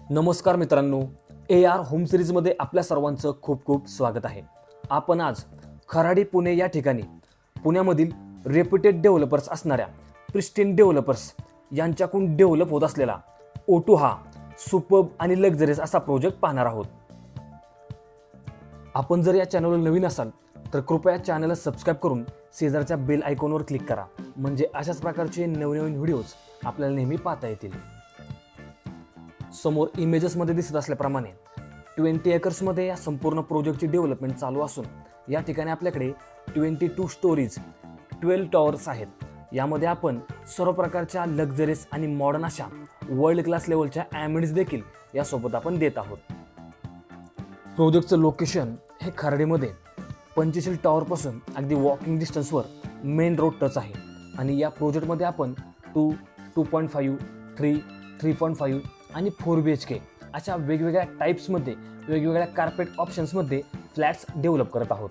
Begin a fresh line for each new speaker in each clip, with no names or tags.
नमस्कार मित्रांनो, AR home सिरीजमध्ये आपल्या सर्वांचं खूप खूप स्वागत आहे। आपण आज खराडी पुणे या ठिकाणी पुण्यामधील रेप्युटेड डेव्हलपर्स असणाऱ्या प्रिस्टीन डेव्हलपर्स यांच्याकडून डेव्हलप होत असलेला O2 हा सुपर्ब आणि लक्झरियस असा प्रोजेक्ट पाहणार आहोत। आपण जर या चॅनलवर नवीन असाल तर कृपया चॅनलला सबस्क्राइब करून शेजारच्या बेल आयकॉनवर क्लिक करा, म्हणजे अशाच प्रकारचे नवनवीन व्हिडिओज आपल्याला नेहमी पाहता येतील। समोर इमेजेसमध्ये दिसत असल्याप्रमाणे 20 एकर्समध्ये या संपूर्ण प्रोजेक्टची डेव्हलपमेंट चालू असून या ठिकाणी आपल्याकडे 22 स्टोरीज 12 टॉवर्स आहेत। यामध्ये आपण सर्व प्रकारच्या लक्झरियस आणि मॉडर्न अशा वर्ल्ड क्लास लेवलच्या ॲम्बियन्स देखील यासोबत आपण देत आहोत। प्रोजेक्टचं लोकेशन हे खराडीमध्ये 25 टॉवरपासून अगदी वॉकिंग डिस्टन्सवर मेन रोड टच आहे आणि या प्रोजेक्टमध्ये आपण 2, 2.5, 3, 3.5 आणि 4 BHK अशा वेगवेगळ्या टाइप्समध्ये वेगवेगळ्या कार्पेट ऑप्शन्समध्ये फ्लॅट्स डेव्हलप करत आहोत।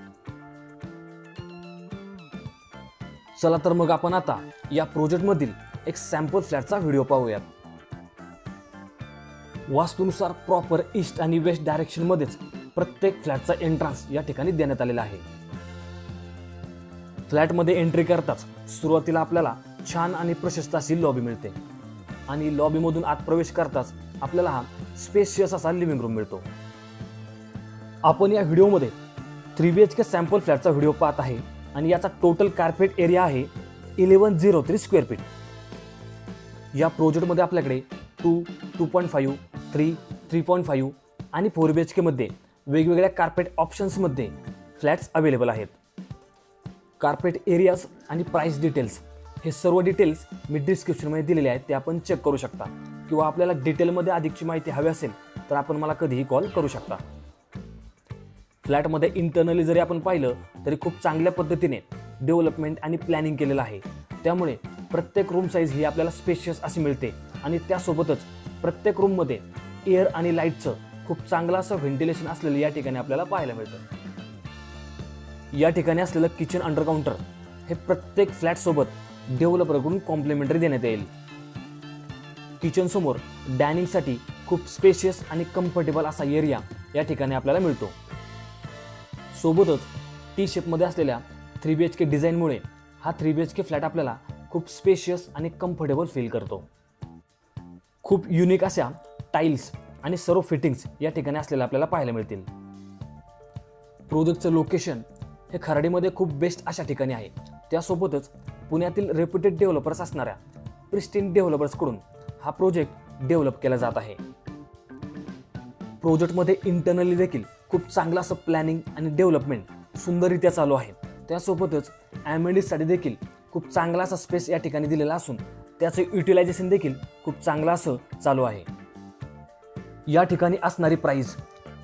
चला तर मग आपण आता या प्रोजेक्टमधील एक सॅम्पल फ्लॅटचा व्हिडिओ पाहूयात। वास्तूनुसार प्रॉपर ईस्ट आणि वेस्ट डायरेक्शनमध्येच प्रत्येक फ्लॅटचा एंट्रन्स या ठिकाणी देण्यात आलेला आहे। फ्लॅटमध्ये एंट्री करताच सुरुवातीला आपल्याला छान आणि प्रशस्त अशी लॉबी मिळते आणि लॉबीमधून आत प्रवेश करताच आपल्याला हा स्पेशियस असा लिव्हिंग रूम मिळतो। आपण या व्हिडिओमध्ये 3 BHK सॅम्पल फ्लॅटचा व्हिडिओ पाहत आहे आणि याचा टोटल कार्पेट एरिया आहे 1103 स्क्वेअर फीट। या प्रोजेक्टमध्ये आपल्याकडे 2, 2.5, 3, 3.5 आणि 4 BHK मध्ये वेगवेगळ्या कार्पेट ऑप्शन्समध्ये फ्लॅट्स अवेलेबल आहेत। कार्पेट एरियाज आणि प्राइस डिटेल्स हे सर्व डिटेल्स मी डिस्क्रिप्शनमध्ये दिलेले आहेत, ते आपण चेक करू शकता किंवा आपल्याला डिटेलमध्ये अधिकची माहिती हवी असेल तर आपण मला कधीही कॉल करू शकता। फ्लॅटमध्ये इंटरनली जरी आपण पाहिलं तरी खूप चांगल्या पद्धतीने डेव्हलपमेंट आणि प्लॅनिंग केलेलं आहे, त्यामुळे प्रत्येक रूम साईज ही आपल्याला स्पेशियस अशी मिळते आणि त्यासोबतच प्रत्येक रूममध्ये एअर आणि लाईटचं खूप चांगलं असं व्हेंटिलेशन असलेलं या ठिकाणी आपल्याला पाहायला मिळतं। या ठिकाणी असलेलं किचन अंडर काउंटर हे प्रत्येक फ्लॅटसोबत डेव्हलपरकडून कॉम्प्लिमेंटरी देण्यात येईल। किचन समोर डायनिंगसाठी खूप स्पेशियस आणि कम्फर्टेबल असा एरिया या ठिकाणी आपल्याला मिळतो। सोबतच टी शेपमध्ये असलेल्या 3 BHK डिझाईनमुळे हा 3 BHK फ्लॅट आपल्याला खूप स्पेशियस आणि कम्फर्टेबल फील करतो। खूप युनिक अशा टाईल्स आणि सर्व फिटिंग्स या ठिकाणी असलेल्या आपल्याला पाहायला मिळतील। प्रोजेक्टचं लोकेशन हे खराडीमध्ये खूप बेस्ट अशा ठिकाणी आहे, त्यासोबतच पुण्यातील रेप्युटेड डेव्हलपर्स असणाऱ्या प्रिस्टीन डेव्हलपर्सकडून हा प्रोजेक्ट डेव्हलप केला जात आहे। प्रोजेक्टमध्ये इंटरनली देखील खूप चांगलं असं प्लॅनिंग आणि डेव्हलपमेंट सुंदररित्या चालू आहे, त्यासोबतच ॲम्बियन्ससाठी देखील खूप चांगला असा स्पेस या ठिकाणी दिलेला असून त्याचं युटिलायझेशन देखील खूप चांगलं असं चालू आहे। या ठिकाणी असणारी प्राइस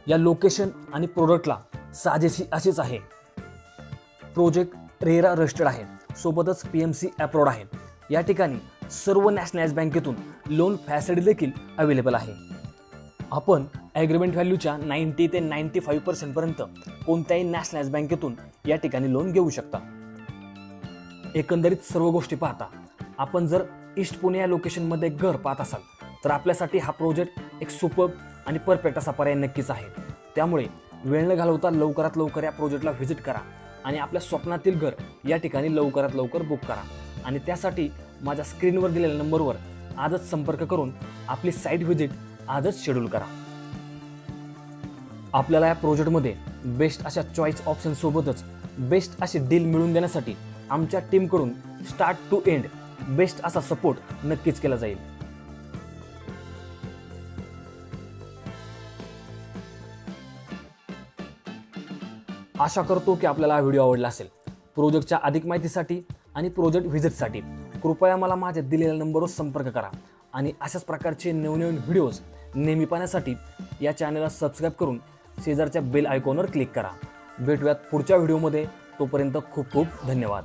या लोकेशन आणि प्रोडक्टला साजेशी अशीच आहे। प्रोजेक्ट रेरा रजिस्टर्ड आहे, सोबतच PMC अप्रूव्ड आहे। या ठिकाणी सर्व नॅशनलाइज बँकेतून लोन फॅसिलिटी देखील अवेलेबल आहे। आपण ॲग्रीमेंट व्हॅल्यूच्या 90 ते 95% पर्यंत कोणत्याही नॅशनलाइज बँकेतून या ठिकाणी लोन घेऊ शकता। एकंदरीत सर्व गोष्टी पाहता आपण जर ईस्ट पुणे या लोकेशनमध्ये घर पाहत असाल तर आपल्यासाठी हा प्रोजेक्ट एक सुपर्ब आणि परफेक्ट असा पर्याय नक्कीच आहे। त्यामुळे वेळ न घालवता लवकरात लवकर या प्रोजेक्टला व्हिजिट करा आणि आपल्या स्वप्नातील घर या ठिकाणी लवकरात लवकर बुक करा आणि त्यासाठी माझ्या स्क्रीनवर दिलेल्या नंबरवर आजच संपर्क करून आपली साईट व्हिजिट आजच शेड्यूल करा। आपल्याला या प्रोजेक्टमध्ये बेस्ट अशा चॉईस ऑप्शन सोबतच बेस्ट अशी डील मिळवून देण्यासाठी आमच्या टीमकडून स्टार्ट टू एंड बेस्ट असा सपोर्ट नक्कीच केला जाईल। आशा करतो की आपल्याला हा व्हिडिओ आवडला असेल। प्रोजेक्टच्या अधिक माहितीसाठी आणि प्रोजेक्ट व्हिजिटसाठी कृपया मला माझ्या दिलेल्या नंबरवर संपर्क करा आणि अशाच प्रकारचे नवनवीन व्हिडिओज नेहमी पाहण्यासाठी या चॅनलला सबस्क्राइब करून शेजारच्या बेल आयकॉनवर क्लिक करा। भेटूयात पुढच्या व्हिडिओमध्ये, तोपर्यंत खूप खूप धन्यवाद।